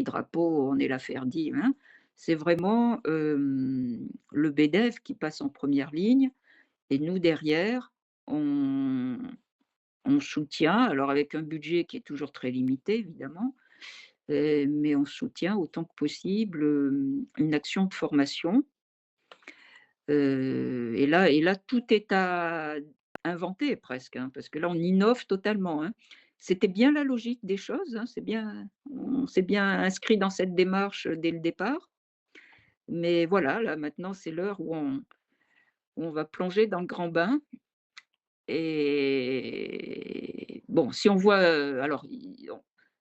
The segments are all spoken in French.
petit drapeau, on est la Ferdi, hein. C'est vraiment, le BEDEF qui passe en première ligne et nous derrière, on on soutient, alors avec un budget qui est toujours très limité évidemment, mais on soutient autant que possible, une action de formation. Et là tout est à inventer presque, hein, parce que là on innove totalement, hein. C'était bien la logique des choses, hein, on s'est bien inscrit dans cette démarche, dès le départ. Mais voilà, là maintenant c'est l'heure où on va plonger dans le grand bain et bon, si on voit, alors i on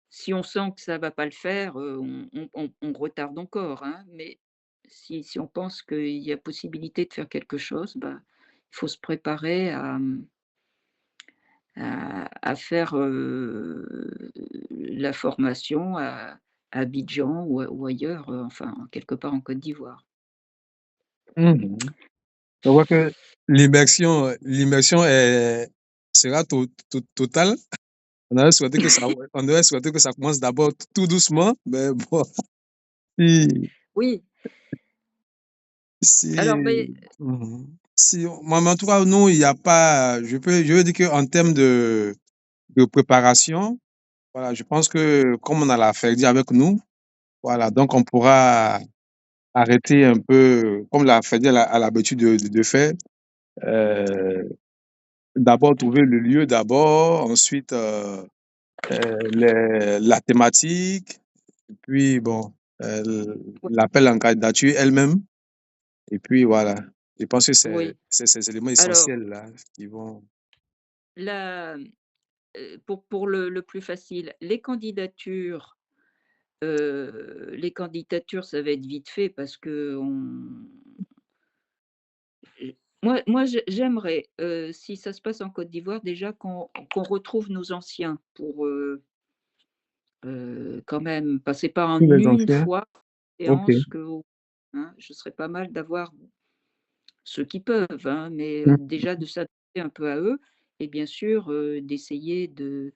si on sent que ça va pas le faire, on retarde encore, hein, mais si on pense qu'il y a possibilité de faire quelque chose, bah, il faut se préparer à faire, la formation à Abidjan ou ailleurs, enfin quelque part en Côte d'Ivoire. Mhm. Je vois que l'immersion sera totale. On aurait souhaité que ça commence d'abord tout doucement, mais bon, si, Oui, si, alors beh, mhm. Si, moi, en tout cas, nous, il n'y a pas, je veux dire qu'en termes de préparation, voilà, je pense que comme on a la Ferdi avec nous, voilà, donc on pourra arrêter un peu, comme la Ferdi a l'habitude de faire, euh, d'abord trouver le lieu d'abord, ensuite la thématique, puis bon, l'appel en candidature elle-même, et puis voilà. Je pense que c'est oui. ces éléments Alors essentiels là qui vont. la pour le plus facile, les candidatures, ça va être vite fait parce qu'on moi j'aimerais, si ça se passe en Côte d'Ivoire déjà qu'on retrouve nos anciens pour, quand même passer pas en Tous les une anciens. fois Ok. séance que hein, ce serait pas mal d'avoir ceux qui peuvent, hein, mais, Mm. déjà de s'adapter un peu à eux et bien sûr, d'essayer de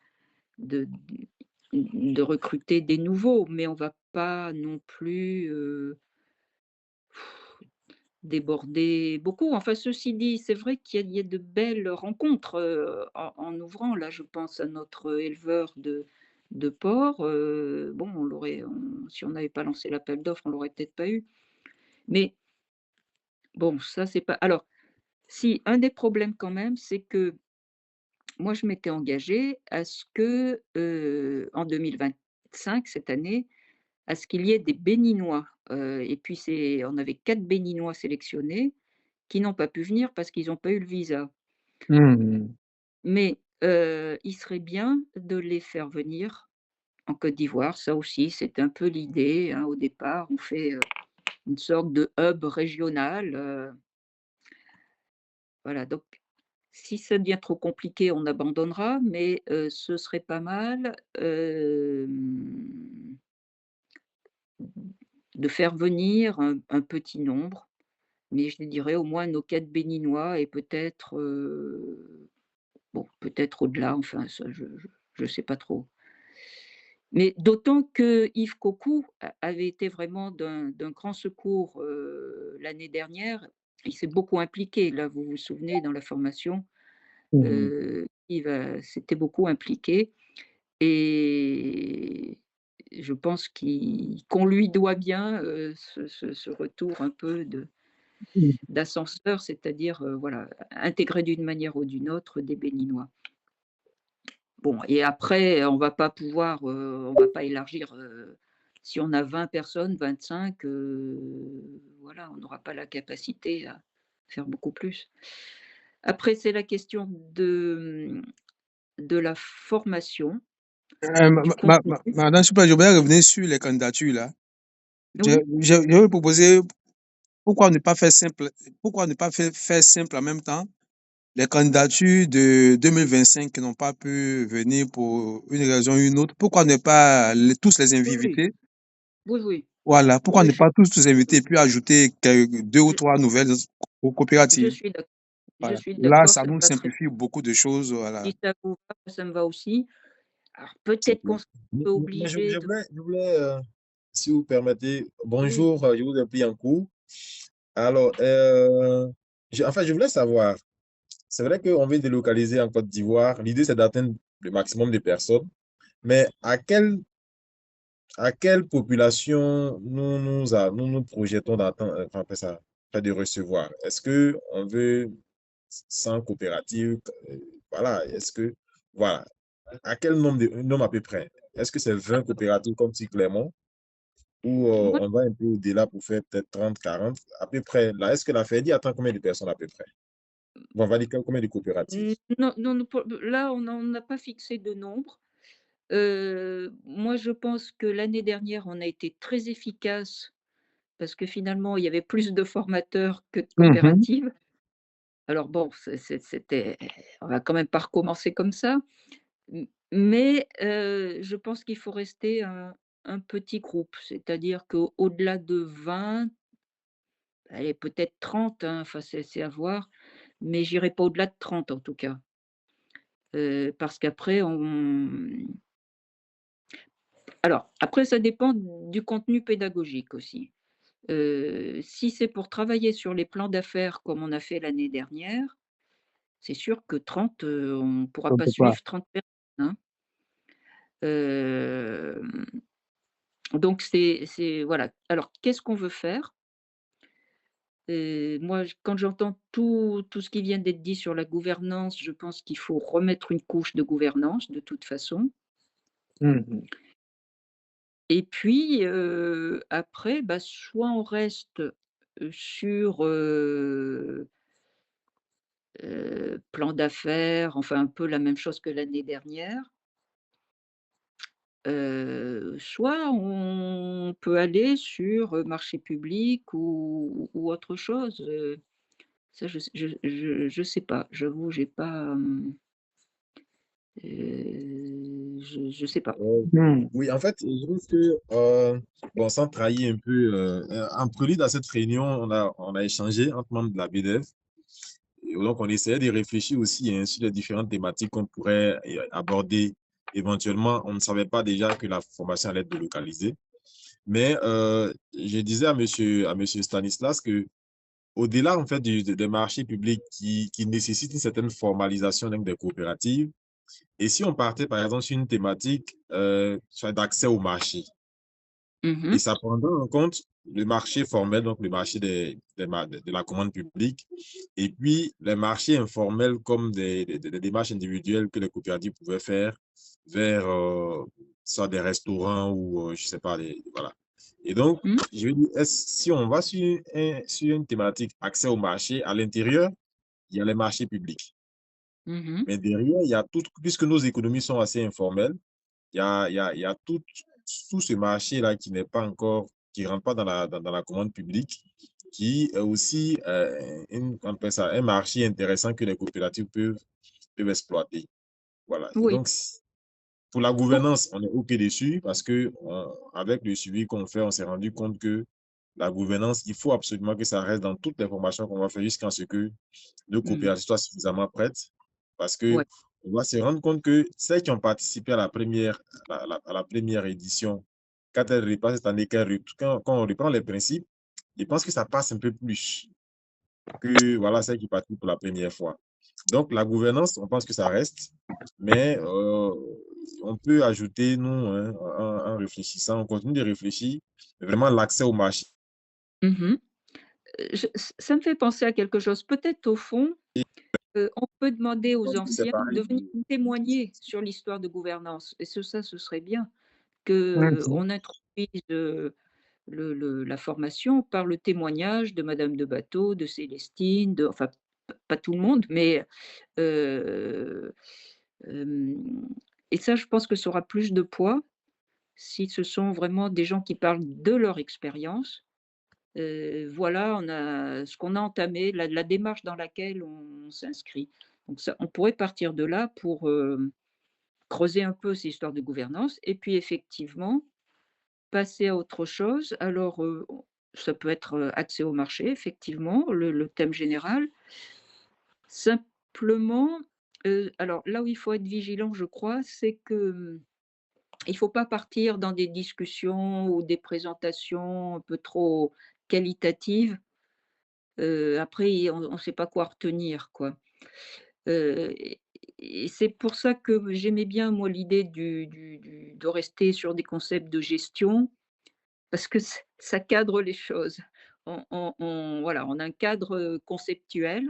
de recruter des nouveaux, mais on va pas non plus, déborder beaucoup. Enfin, ceci dit, c'est vrai qu'il y a de belles rencontres, en ouvrant. Là, je pense à notre éleveur de porcs, bon, si on n'avait pas lancé l'appel d'offres, on l'aurait peut-être pas eu. Mais bon, ça, c'est pas alors si, un des problèmes quand même, c'est que moi, je m'étais engagée à ce que, en 2025, cette année, à ce qu'il y ait des Béninois, et puis on avait 4 Béninois sélectionnés qui n'ont pas pu venir parce qu'ils n'ont pas eu le visa. Mm. Mais, il serait bien de les faire venir en Côte d'Ivoire. Ça aussi, c'était un peu l'idée, hein, au départ. On fait, une sorte de hub régional, voilà, donc si ça devient trop compliqué, on abandonnera, mais, ce serait pas mal, de faire venir un petit nombre, mais je dirais au moins nos 4 Béninois et peut-être, bon, peut-être au-delà, enfin ça je sais pas trop. Mais d'autant que Yves Cocou avait été vraiment d'un grand secours, l'année dernière. Il s'est beaucoup impliqué, là, vous vous souvenez dans la formation, Mhm. Yves, s'était beaucoup impliqué et je pense qu'on lui doit bien, ce retour un peu Mm. d'ascenseur, c'est-à-dire, voilà, intégrer d'une manière ou d'une autre des Béninois. Bon et après, on va pas élargir, si on a 20 personnes, 25, voilà, on n'aura pas la capacité à faire beaucoup plus. Après, c'est la question de la formation, du contenu. Madame Super, je voudrais revenir sur les candidatures là. Je, Oui, je vais proposer pourquoi ne pas faire simple, pourquoi ne pas faire simple en même temps les candidatures de 2025 qui n'ont pas pu venir pour une raison ou une autre. Pourquoi ne pas tous les oui, oui. inviter? Oui, oui. Voilà, pourquoi Oui, ne pas tous inviter et puis ajouter deux ou je trois nouvelles je coopératives. suis d'ac je Voilà. suis Là, d'accord, ça ça me nous va très simplifie beaucoup de choses. Voilà. si ça vous va, ça me va aussi. Alors C'est peut-être qu'on tout. sera un peu Mais je, obligé je de voulais, je voulais si vous permettez. Oui. Bonjour, je vous ai pris en cours. Alors, je voulais savoir, c'est vrai qu'on veut délocaliser en Côte d'Ivoire. L'idée, c'est d'atteindre le maximum de personnes. Mais à quelle population nous projetons d'attendre, enfin, après ça, de recevoir? Est-ce que on veut 100 coopératives? Voilà. Voilà. À quel nombre à peu près? Est-ce que c'est 20 coopératives comme si Clermont? Ou Moi, on va un peu au-delà pour faire peut-être 30, 40, à peu près. Là, est-ce que la FEDI attend combien de personnes à peu près? Bon, on va dire combien de coopératives? non, non, non, là, on n'a pas fixé de nombre. Moi, je pense que l'année dernière, on a été très efficace parce que finalement, il y avait plus de formateurs que de Mmh. coopératives. Alors bon, c'était on va quand même pas recommencer comme ça, mais je pense qu'il faut rester un petit groupe. C'est-à-dire qu'au-delà de 20, allez, peut-être 30, hein, enfin, c'est à voir, mais j'irai pas au-delà de 30 en tout cas. Parce qu'après alors après ça dépend du contenu pédagogique aussi. Si c'est pour travailler sur les plans d'affaires comme on a fait l'année dernière, c'est sûr que 30, on ne pourra On pas peut pas. suivre 30 personnes, hein. Hem, donc c'est voilà. Alors qu'est-ce qu'on veut faire? Moi, quand j'entends tout ce qui vient d'être dit sur la gouvernance, je pense qu'il faut remettre une couche de gouvernance de toute façon. Mmh. Et puis, après, bah, soit on reste, sur, plan d'affaires, enfin un peu la même chose que l'année dernière, soit on peut aller sur, marché public ou autre chose, ça je sais pas. J'avoue, j'ai pas, je sais pas. Mmh. Oui, en fait, je trouve que, bon, sans trahir un peu, en prélude à cette réunion, on a échangé entre membres de la BDF. Et donc, on essayait de réfléchir aussi, hein, sur les différentes thématiques qu'on pourrait aborder éventuellement. On ne savait pas déjà que la formation allait être délocalisée. Mais je disais à monsieur Stanislas que au-delà en fait des marchés publics qui nécessitent une certaine formalisation donc, des coopératives, et si on partait par exemple sur une thématique soit d'accès au marché, et Mmh. ça prendrait en compte le marché formel, donc le marché de la commande publique, et puis les marchés informels comme des démarches individuelles que les coopératives pouvaient faire vers soit des restaurants ou je sais pas, voilà. Et donc, Mmh. je veux dire, si on va sur une thématique accès au marché, à l'intérieur, il y a les marchés publics. Mmh. Mais derrière, il y a tout, puisque nos économies sont assez informelles, il y a tout ce marché-là qui n'est pas encore, qui ne rentre pas dans la commande publique, qui est aussi on appelle ça, un marché intéressant que les coopératives peuvent exploiter. Voilà. Et Oui. donc, pour la Pour gouvernance, on est OK dessus parce que avec le suivi qu'on fait, on s'est rendu compte que la gouvernance, il faut absolument que ça reste dans toutes les formations qu'on va faire jusqu'à ce que nos mmh, coopératives soient suffisamment prêtes. Parce que ouais. on va se rendre compte que celles qui ont participé à la première édition, quand elles repassent cette année, quand on reprend les principes, je pense que ça passe un peu plus que voilà, celles qui participent pour la première fois. Donc, la gouvernance, on pense que ça reste, mais on peut ajouter, nous, hein, en réfléchissant, on continue de réfléchir, mais vraiment l'accès au marché. Mmh. Je ça me fait penser à quelque chose. Peut-être au fond, on peut demander Je aux pense que c'est anciens de pareil. venir témoigner sur l'histoire de gouvernance et ce serait bien Mmh. qu'on introduise, la formation par le témoignage de madame de Bateau, de Célestine, enfin, pas tout le monde, mais heu, hem et ça, je pense que ça aura plus de poids si ce sont vraiment des gens qui parlent de leur expérience. Voilà, on a ce qu'on a entamé, la démarche dans laquelle on s'inscrit. Donc ça, on pourrait partir de là pour, creuser un peu ces histoires de gouvernance et puis effectivement, passer à autre chose. Alors, ça peut être, accès au marché effectivement, le thème général. Simplement, alors là où il faut être vigilant, je crois, c'est que, il faut pas partir dans des discussions ou des présentations un peu trop qualitatives. Après on sait pas quoi retenir, quoi. Et c'est pour ça que j'aimais bien moi l'idée de rester sur des concepts de gestion, parce que ça cadre les choses. Voilà, on a un cadre, conceptuel.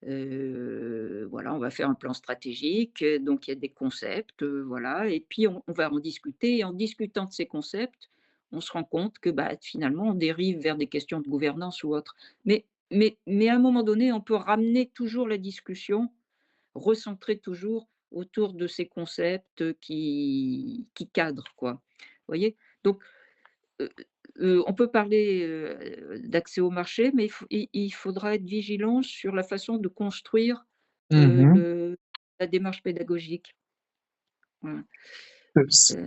Voilà, on va faire un plan stratégique, donc il y a des concepts, voilà, et puis on va en discuter, et en discutant de ces concepts, on se rend compte que, bah, finalement, on dérive vers des questions de gouvernance ou autre. Mais à un moment donné, on peut ramener toujours la discussion, recentrer toujours autour de ces concepts, qui cadrent, quoi. Vous voyez? Donc Heu on peut parler, d'accès au marché, mais il faudra être vigilant sur la façon de construire, Mmh. le la démarche pédagogique. Voilà. C'est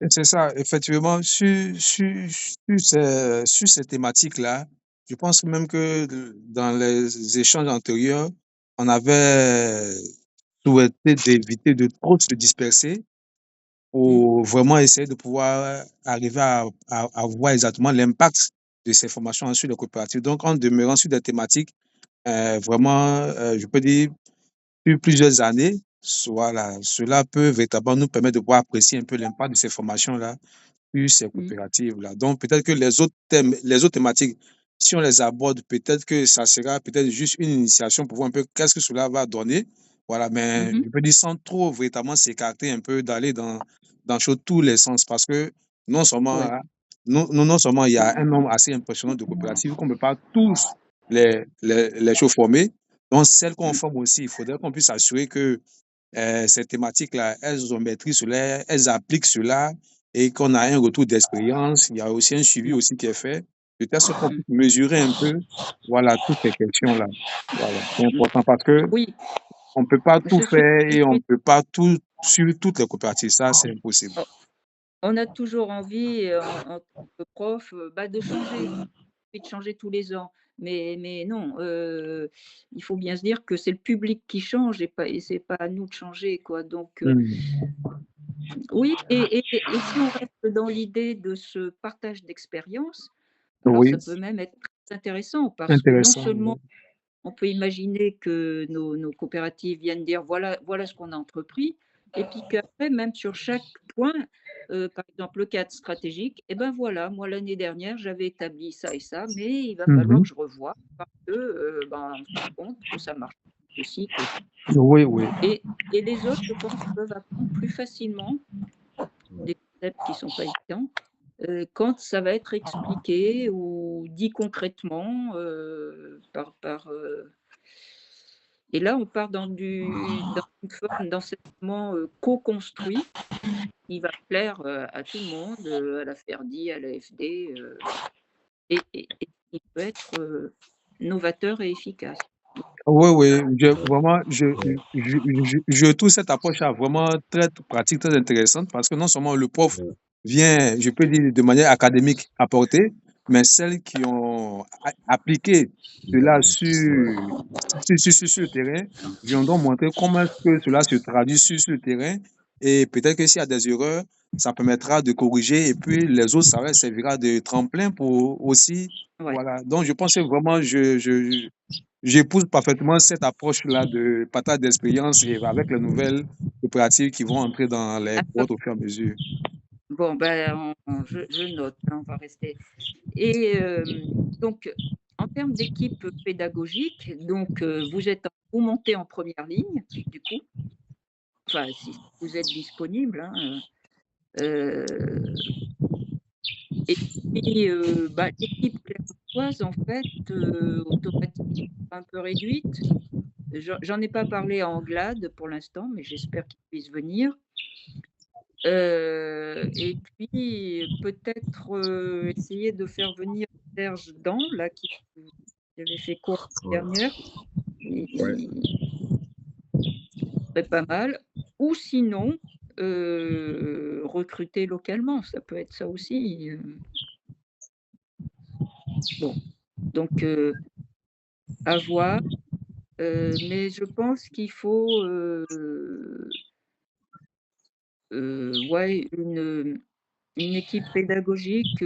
Heu, c'est ça, effectivement, sur ces thématiques-là, je pense même que dans les échanges antérieurs, on avait souhaité d'éviter de trop se disperser mmh, pour vraiment essayer de pouvoir arriver à voir exactement l'impact de ces formations sur les coopératives. Donc, en demeurant sur des thématiques, vraiment, je peux dire, sur plusieurs années, voilà, cela peut véritablement nous permettre de pouvoir apprécier un peu l'impact de ces formations-là sur ces mmh, coopératives-là. Donc, peut-être que les autres thèmes, les autres thématiques, si on les aborde, peut-être que ça sera peut-être juste une initiation pour voir un peu qu'est-ce que cela va donner. Voilà, mais mmh. je peux dire sans trop véritablement s'écarter un peu, d'aller dans tous les sens, parce que non seulement, Ouais. hein, non seulement il y a un nombre assez impressionnant de coopératives qu'on ne peut pas tous les choses former, donc celles qu'on Mmh, forme aussi, il faudrait qu'on puisse assurer que ces thématiques-là, elles ont maîtrise cela, elles appliquent cela et qu'on a un retour d'expérience. Il y a aussi un suivi mmh, aussi qui est fait, de telle sorte qu'on mmh, puisse mesurer un peu, voilà, toutes ces questions-là. Voilà, c'est mmh. important parce que Oui, on ne peut pas tout faire je et on ne suis peut pas tout suivre toutes les coopératives. Ça, c'est impossible. o on a toujours envie, en tant que prof, bah, de changer, et de changer tous les ans. Mais non, il faut bien se dire que c'est le public qui change, et c'est pas à nous de changer, quoi. Donc Hmm. oui, et si on reste dans l'idée de ce partage d'expérience, alors Oui, ça peut même être très intéressant, parce que non intéressant. seulement on peut imaginer que nos coopératives viennent dire: «Voilà ce qu'on a entrepris», et puis qu'après, même sur chaque point, par exemple le cadre stratégique, et ben voilà, moi l'année dernière j'avais établi ça et ça, mais il va falloir Mhm. que je revoie parce que, ben, on se rend compte que ça marche aussi, Oui, oui. et les autres, je pense, peuvent apprendre plus facilement des concepts qui sont pas évidents, quand ça va être expliqué ou dit concrètement, et là, on part dans une forme d'enseignement, co-construit, qui va plaire, à tout le monde, à la FERDI, à l'AFD, et qui peut être, novateur et efficace. Oui, oui, Heu, vraiment, Ouais, je trouve cette approche-là vraiment très pratique, très intéressante, parce que non seulement le prof ouais, vient, je peux dire, de manière académique apporter, mais celles qui ont appliqué cela sur le terrain viendront montrer comment est-ce que cela se traduit sur le terrain. Et peut-être que s'il y a des erreurs, ça permettra de corriger, et puis les autres, ça leur servira de tremplin pour aussi. ouais. Voilà. Donc, je pense que vraiment, j'épouse parfaitement cette approche-là de partage d'expérience et avec les nouvelles coopératives qui vont entrer dans les Alors cohortes au fur et à mesure. bon, ben, je note, hein, on va rester, et donc en termes d'équipe pédagogique, donc vous montez en première ligne, du coup, enfin si vous êtes disponible, hein, et puis, bah, l'équipe clermontoise, en fait, automatiquement un peu réduite. J'en ai pas parlé à Anglade pour l'instant, mais j'espère qu'il puisse venir. Et puis peut-être, essayer de faire venir Serge Dan, là, qui avait fait cours ouais, l'année dernière. ouais. Il serait pas mal, ou sinon, recruter localement, ça peut être ça aussi, bon, donc à voir. Mais je pense qu'il faut, ouais, une équipe pédagogique,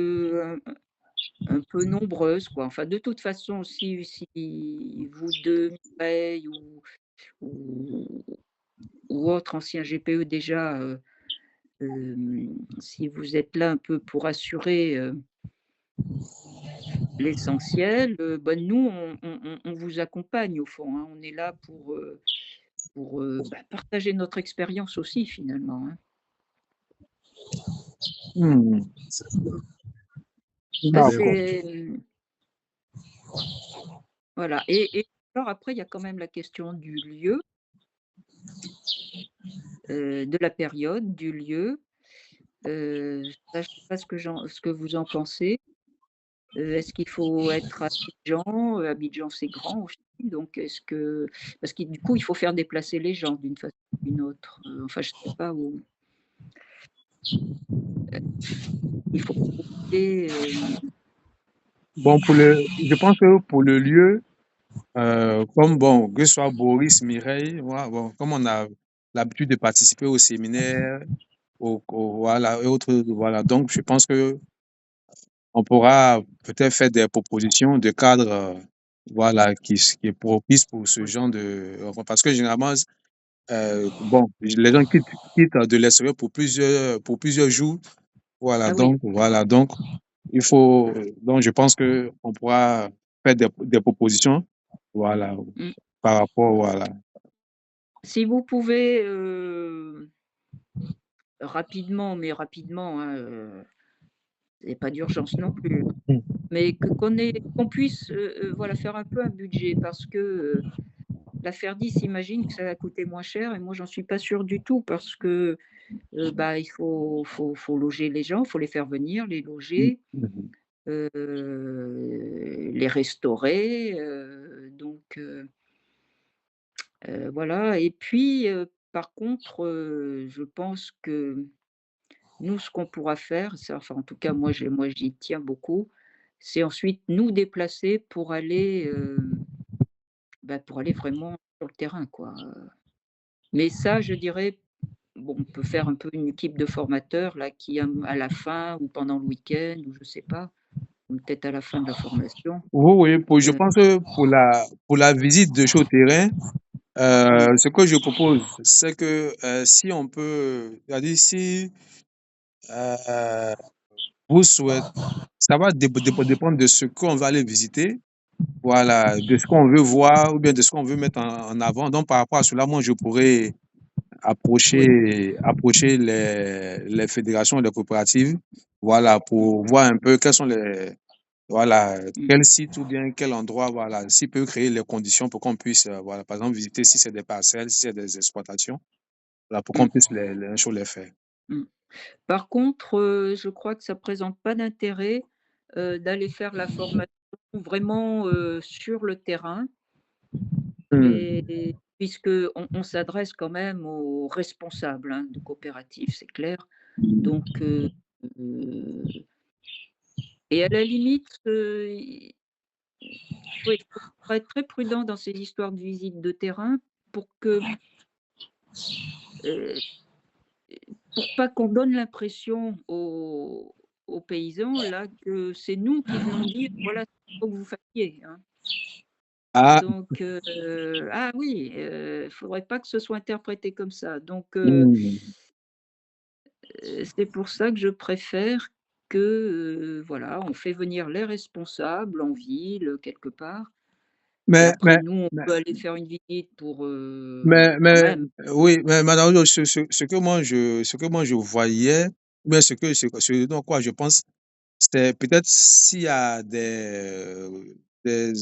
un peu nombreuse, quoi. Enfin, de toute façon, si vous 2, Mireille ou ou autres anciens GPE déjà, si vous êtes là un peu pour assurer, l'essentiel, bah, nous, on vous accompagne au fond, hein. On est là pour, bah, partager notre expérience aussi finalement, hein. Mmh. Bah, Mais bon, D'accord. c'est, voilà et alors après il y a quand même la question du lieu, de la période, du lieu. Ça je sais pas ce que vous en pensez. Est-ce qu'il faut être à Abidjan? Abidjan, c'est grand aussi, donc est-ce que parce que du coup, il faut faire déplacer les gens d'une façon ou d'une autre, enfin, je sais pas où, il faut profiter, Bon, je pense que pour le lieu, comme bon, que ce soit Boris, Mireille, moi, bon, comme on a l'habitude de participer au séminaire, voilà, et autres, voilà. Donc, je pense que on pourra peut-être faire des propositions de cadre, voilà, qui est propice pour ce ouais. genre parce que généralement, bon, les gens quittent de l'extérieur pour plusieurs jours. Ah oui, Voilà, donc, il faut, donc je pense que on pourra faire des propositions, voilà, mmh. par rapport, voilà. Si vous pouvez, rapidement, mais rapidement, hein, il y a pas d'urgence non plus, hein, Mm. mais qu'on puisse, voilà, faire un peu un budget parce que, la Ferdi s'imagine que ça va coûter moins cher et moi, j'en suis pas sûre du tout parce que bah, il faut loger les gens, il faut les faire venir, les Mm. loger, Mhm. les restaurer, donc voilà et puis, par contre, je pense que nous, ce qu'on pourra faire, c'est enfin, en tout cas, moi, j'y tiens beaucoup, c'est ensuite nous déplacer pour aller vraiment sur le terrain, quoi, mais ça, je dirais, bon, on peut faire un peu une équipe de formateurs là qui, à la fin ou pendant le week-end ou je sais pas, ou peut-être à la fin de la formation, Oui, oui, je heu, pense que pour la visite de chaud terrain, oui, ce que je propose, c'est que si on peut, c'est-à-dire si euh, vous souhaitez, ça va dépendre de ce qu'on va aller visiter, voilà, de ce qu'on veut voir ou bien de ce qu'on veut mettre en avant. Donc, par rapport à cela, moi, je pourrais oui, approcher les fédérations et les coopératives, voilà, mmh, pour voir un peu quels sont voilà, mmh, quel site ou bien quel endroit, voilà, s'il peut créer les conditions pour qu'on puisse, voilà, par exemple, visiter si c'est des parcelles, si c'est des exploitations, voilà, pour qu'on mmh, puisse un jour les faire. mmh. Par contre, je crois que ça présente pas d'intérêt, d'aller faire la formation vraiment, sur le terrain Hmm. et puisqu'on s'adresse quand même aux responsables, hein, de coopératives, c'est clair. Donc heu et à la limite, oui, faut être très prudent dans ces histoires de visite de terrain pour que, heu, pour pas qu'on donne l'impression aux paysans là que c'est nous qui venons dire: «Voilà ce qu'il faut que vous fassiez», hein. Ah, Donc ah oui, faudrait pas que ce soit interprété comme ça. Donc hmm. c'est pour ça que je préfère que, voilà, on fait venir les responsables en ville, quelque part et Mais, après mais, nous, on mais, peut aller faire une visite pour, quand mais, même. oui, mais madame, ce que moi je voyais, ou bien ce dont quoi je pense, c'est peut-être s'il y a des, des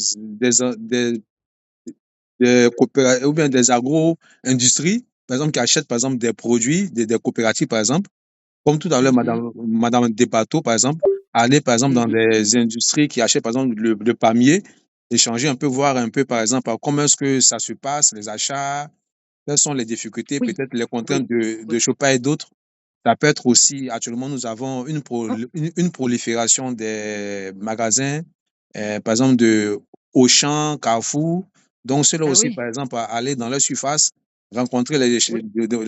ou bien des agro-industries, par exemple, qui achètent, par exemple, des produits, des coopératives, par exemple, comme tout à l'heure, Mmh mh. Madame Desbateaux, par exemple, aller, par exemple, dans Mmh. des industries qui achètent, par exemple, le palmier, échanger un peu, voir un peu, par exemple, comment est-ce que ça se passe, les achats, quelles sont les difficultés, Oui, peut-être les oui, contraintes oui. de chauffage et d'autres. Ça peut être aussi, actuellement, nous avons Oh, une prolifération des magasins, par exemple, de Auchan, Carrefour. Donc, ceux-là ah aussi, oui, par exemple, à aller dans leur surface, rencontrer Oui,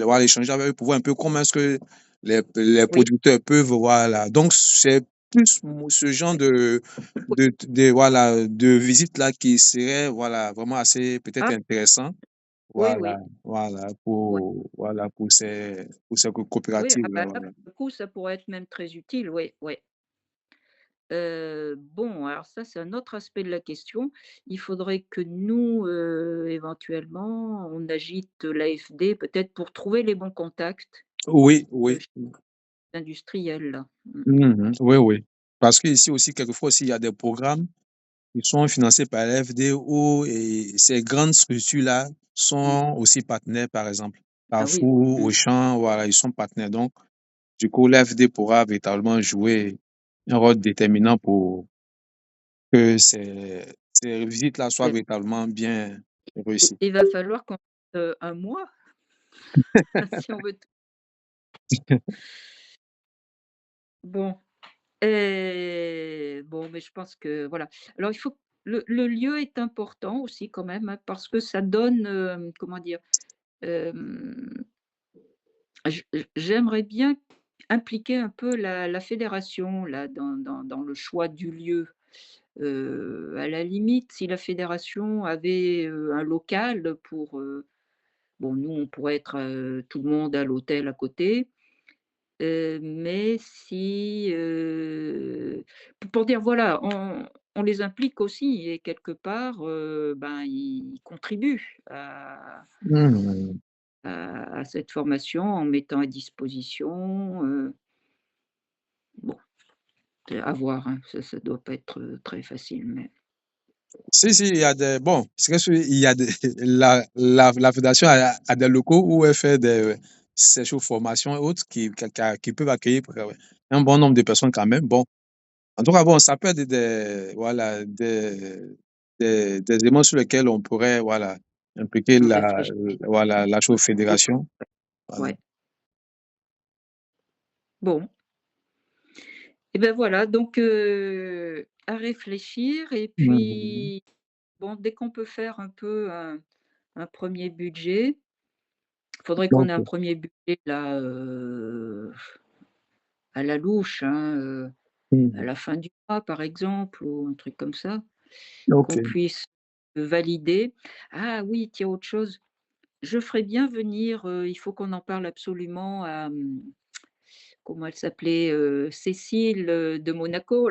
voilà, échanger avec eux pour voir un peu comment est-ce que les oui. producteurs peuvent, voilà. Donc, c'est plus ce genre voilà, de visite-là qui serait, voilà, vraiment assez peut-être Ah, intéressant. oui, Voilà, oui. voilà, Ouais. pour ces Oui, ah coopératives-là, bah, là, voilà. pour le coup, ça pourrait être même très utile, oui, oui. Bon, alors ça, c'est un autre aspect de la question. Il faudrait que nous, éventuellement, on agite l'AFD peut-être pour trouver les bons contacts, Oui, chez oui. les industriels là. Mmh. Mhm. Oui, oui. Parce qu'ici aussi, quelquefois aussi, il y a des programmes qui sont financés par l'FDO et ces grandes structures-là Mmh. sont aussi partenaires, par exemple. Ah oui. Carrefour, Mmh. Auchan, voilà, ils sont partenaires. Donc, du coup, l'FD pourra véritablement jouer un rôle déterminant pour que ces visites-là soient Beh, véritablement bien i réussies. il va falloir qu'on fasse, 1 mois si on veut tout bon, bon, mais je pense que voilà. Alors il faut le lieu est important aussi quand même, hein, parce que ça donne, comment dire? Hem j'aimerais bien impliquer un peu la fédération là dans le choix du lieu. À la limite, si la fédération avait, un local pour, bon nous on pourrait être, tout le monde à l'hôtel à côté, mais si, pour dire voilà, on les implique aussi et quelque part, ben, ils contribuent Mhm. à cette formation en mettant à disposition, bon, c'est à voir, hein, ça doit pas être, très facile, mais Si, si, il y a des, bon, c'est que il y a des, la fédération a des locaux où elle fait des séjours formations et autres qui peuvent accueillir un bon nombre de personnes quand même. Bon, en tout cas, bon, ça peut être voilà, des éléments sur lesquels on pourrait, voilà, impliquer réfléchir. voilà, la Ouais, chose fédération. Voilà. ouais. Bon et ben voilà donc à réfléchir et Mhm. puis bon, dès qu'on peut faire un peu un 1er budget, faudrait qu'on ait un Ok. premier budget là, à la louche, hein, à Mhm. la fin du mois par exemple ou un truc comme ça, Ok. qu'on puisse valider. Ah oui, tiens autre chose, je ferais bien venir, il faut qu'on en parle absolument à, comment elle s'appelait? Cécile, de Monaco,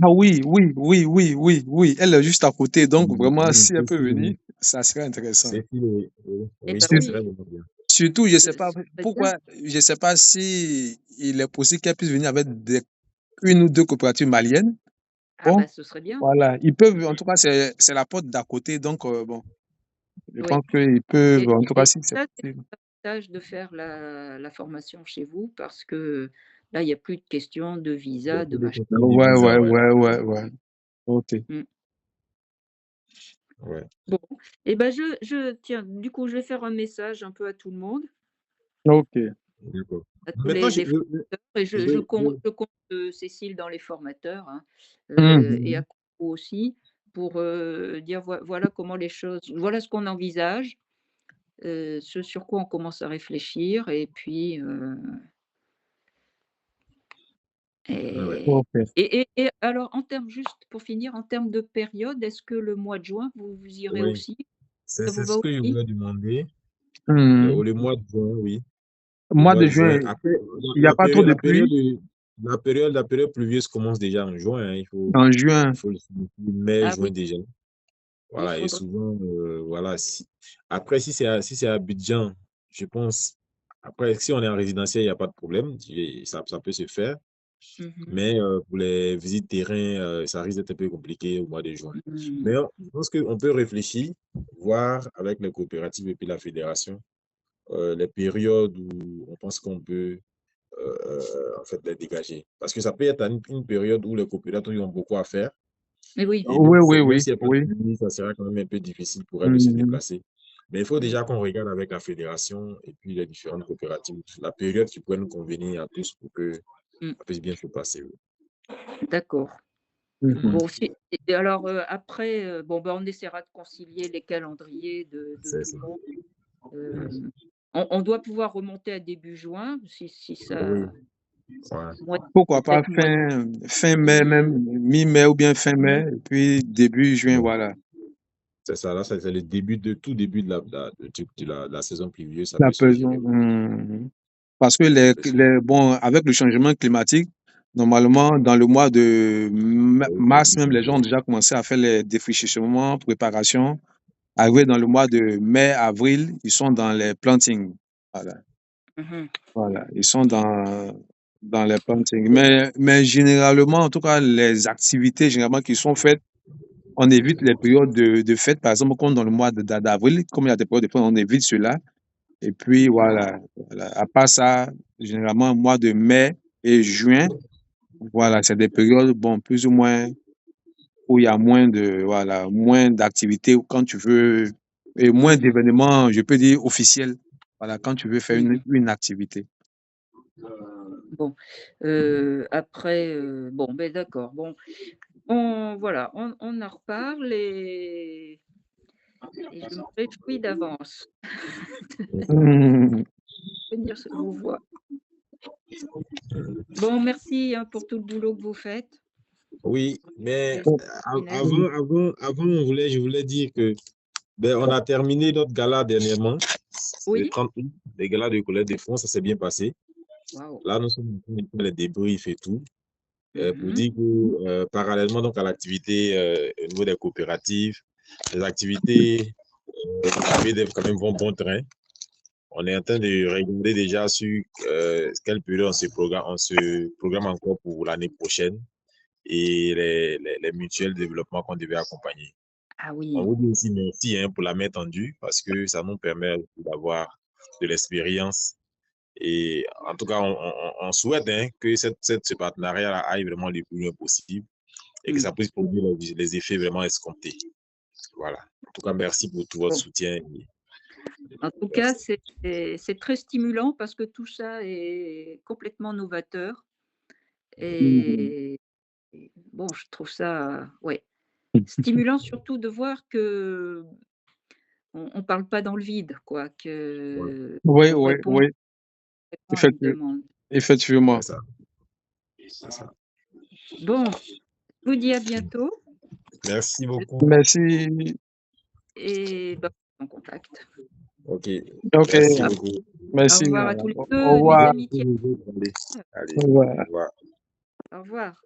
Ah oui, oui, oui, oui, oui, oui. Elle est juste à côté, donc vraiment, Oui, si elle peut ceci, venir, oui. ça serait intéressant. Ceci, oui, oui, eh oui, ben ça serait oui, vraiment bien. Surtout, je sais ce pas serait bien. pourquoi, je sais pas si il est possible qu'elle puisse venir avec une ou deux coopératives maliennes. Ah Bon, bah, ce serait bien. voilà, ils peuvent, en tout cas, c'est la porte d'à côté, donc bon, je Oui pense qu'ils peuvent, en tout cas, et si c'est ça, c'est possible. l'avantage de faire la formation chez vous parce que là, il y a plus de questions de Il y a visa, de plus de machin. questions de Ouais, visa, ouais, ouais. ouais, ouais, ouais. Ok, Mmh. Ouais. Bon et ben je tiens, du coup, je vais faire un message un peu à tout le monde, ok. D'accord. à tous Maintenant, les formateurs et je compte, Cécile dans les formateurs, hein, et à Mhm. Coco aussi pour, dire voilà comment les choses voilà ce qu'on envisage, ce sur quoi on commence à réfléchir et puis, ouais. et Ok. et alors en termes juste pour finir, en termes de période, est-ce que le mois de juin, vous irez Oui, aussi? c'est Ça vous c'est va ce que je aussi? voulais demander. Mhm. Le mois de juin, oui. Le Mois mois de de juin. juin, Après, il n'y a pas trop de la période, pluie la période pluvieuse commence déjà en juin, hein. en juin. Il faut le signifier mai, Ah juin oui, déjà. il Voilà, et faudra souvent, voilà, après, si c'est à Abidjan, je pense, après, si on est en résidentiel, il n'y a pas de problème, ça peut se faire. mmh Mais pour les visites terrain, ça risque d'être un peu compliqué au mois de juin. mh. Mais je pense qu'on peut réfléchir, voir avec les coopératives et puis la fédération, les périodes où on pense qu'on peut en fait les dégager. Parce que ça peut être une période où les coopératives ont beaucoup à faire. Mais oui, Et Oui, oui, même oui, s'il n'y a pas de oui. pluie, ça sera quand même un peu difficile pour elles de se Mhm. déplacer. Mais il faut oui, déjà qu'on regarde avec la fédération et puis les différentes coopératives la période qui pourrait nous convenir à tous pour que mmh, ça puisse bien se passer. Oui. d'accord. Mhm. Bon si et alors, après, bon, ben, on essaiera de concilier les calendriers de C'est tout ça. le monde Hem, on doit pouvoir remonter à début juin si Oui, ça voilà. Pourquoi pas peut-être mois fin mai, même mi-mai ou bien fin mai, et puis début juin, voilà. C'est ça, là, c'est le début tout début de la saison pluvieuse, ça La peut se pesant. gérer. Parce que bon, avec le changement climatique, normalement, dans le mois de mars, même, les gens ont déjà commencé à faire les défrichements, préparations. Arrivé dans le mois de mai, avril, ils sont dans les plantings. Voilà. Mmh. Voilà. Ils sont dans les plantings. Mais généralement, en tout cas, les activités généralement qui sont faites, on évite les périodes de fête, par exemple, comme dans le mois d'avril, comme il y a des périodes de fête, on évite cela. Et puis voilà, à part ça, généralement, mois de mai et juin, voilà, c'est des périodes, bon, plus ou moins, où il y a moins d'activités, ou quand tu veux, et moins d'événements, je peux dire, officiels. Voilà, quand tu veux faire Mmh. une activité. Bon, après, bon, beh, d'accord. Bon, voilà, on en reparle et je me réjouis d'avance Mmh. de venir vous voir. Bon, merci, hein, pour tout le boulot que vous faites. Oui, mais C'est exceptionnel. je voulais dire que on a terminé notre gala dernièrement, le Oui? 30 août, les galas de Collège de France, ça s'est bien passé. Waouh! Là, nous sommes en train de faire les débriefs et tout, pour Mmh. dire que parallèlement donc à l'activité au niveau des coopératives, les activités de BDF quand même vont bon train. On est en train de regarder déjà sur quelle période on se programme encore pour l'année prochaine et les mutuelles de développement qu'on devait accompagner. Ah On oui. vous dit aussi merci pour la main tendue parce que ça nous permet d'avoir de l'expérience. Et en tout cas, on souhaite que ce partenariat aille vraiment le plus loin possible et que Mmh. ça puisse produire les effets vraiment escomptés. Voilà. En tout cas, merci pour tout votre Bon, soutien. en tout cas, Merci. c'est très stimulant parce que tout ça est complètement novateur Mmh. et bon, je trouve ça, ouais, stimulant surtout de voir que on parle pas dans le vide, quoi, Voilà. que Oui, on oui, répond oui, à une effectivement. demande. Effectivement. C'est ça. C'est ça. Bon, je vous dis à bientôt Merci beaucoup. Merci. et bah, en contact. OK. OK, Merci beaucoup. Au merci. revoir à tous les Au 2, mes revoir. amitiés. Allez, allez, Au au revoir. revoir. Au revoir.